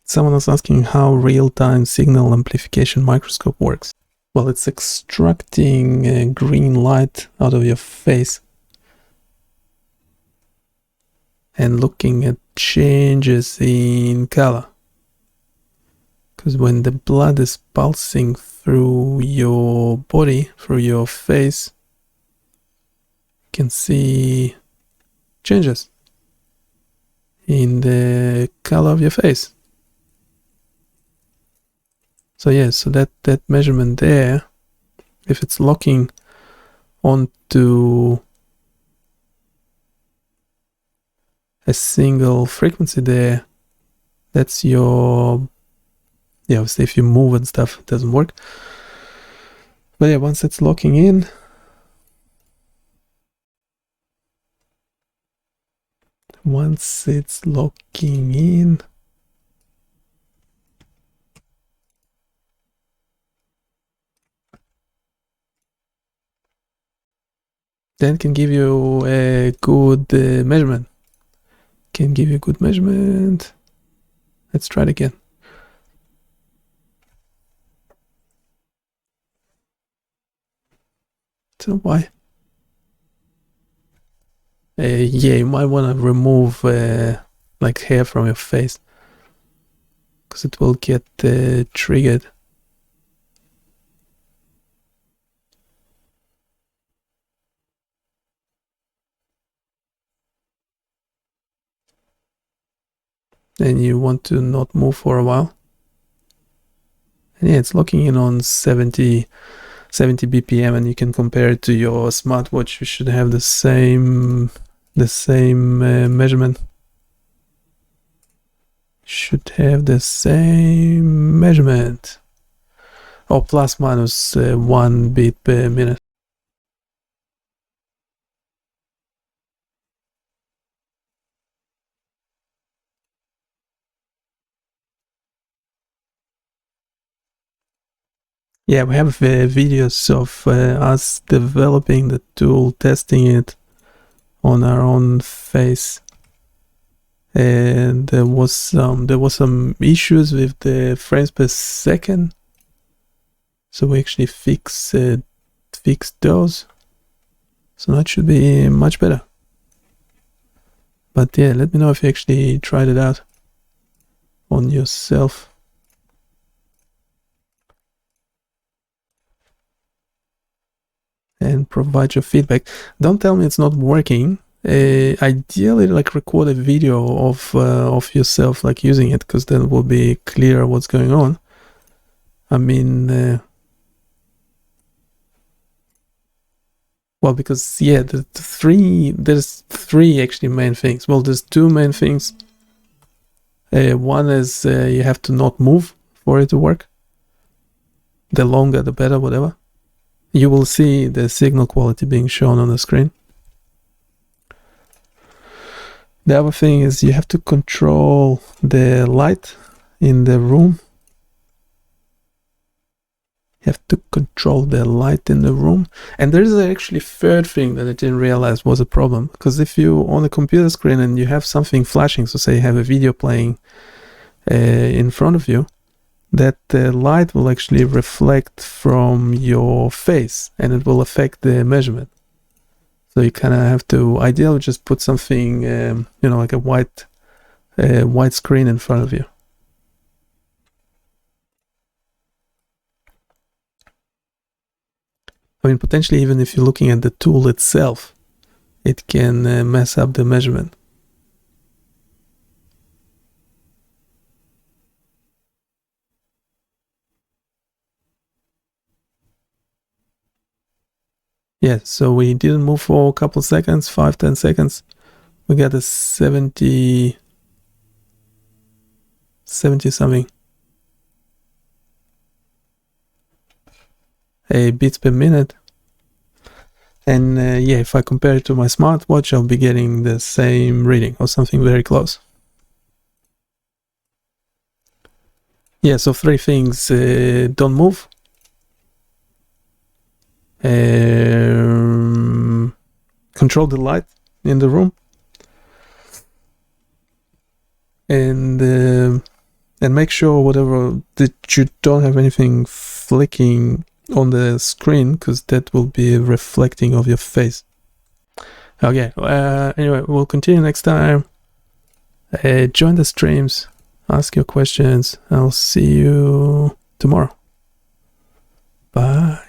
Someone is asking how real-time signal amplification microscope works. Well, it's extracting green light out of your face and looking at changes in color. Because when the blood is pulsing through your body, through your face, you can see changes in the color of your face. So yeah, so that measurement there, if it's locking onto a single frequency there, that's your, yeah, obviously if you move and stuff, it doesn't work. But yeah, once it's locking in, then it can give you a good measurement. Can give you a good measurement. Let's try it again. So why? Yeah, you might want to remove like hair from your face, because it will get triggered. And you want to not move for a while. And yeah, it's locking in on 70 BPM, and you can compare it to your smartwatch. You should have the same measurement. Should have the same measurement. Or plus minus 1 beat per minute. Yeah, we have videos of us developing the tool, testing it on our own face, and there was some issues with the frames per second, so we actually fixed those. So that should be much better. But yeah, let me know if you actually tried it out on yourself. And provide your feedback. Don't tell me it's not working. Ideally, like, record a video of yourself like using it, because then it will be clear what's going on. I mean, well, because yeah, there's three actually main things. Well, there's two main things. One is you have to not move for it to work. The longer, the better, whatever. You will see the signal quality being shown on the screen. The other thing is you have to control the light in the room. You have to control the light in the room. And there is actually a third thing that I didn't realize was a problem. Because if you on a computer screen and you have something flashing, so say you have a video playing in front of you, that the light will actually reflect from your face and it will affect the measurement. So you kind of have to ideally just put something, like a white screen in front of you. I mean, potentially even if you're looking at the tool itself, it can mess up the measurement. Yeah, so we didn't move for a couple seconds, 5-10 seconds. We got a 70 something beats per minute. And yeah, if I compare it to my smartwatch, I'll be getting the same reading or something very close. Yeah, so 3 things. Don't move. Control the light in the room. And And make sure whatever that you don't have anything flicking on the screen, because that will be reflecting of your face. Okay, anyway, we'll continue next time. Join the streams, ask your questions. I'll see you tomorrow. Bye.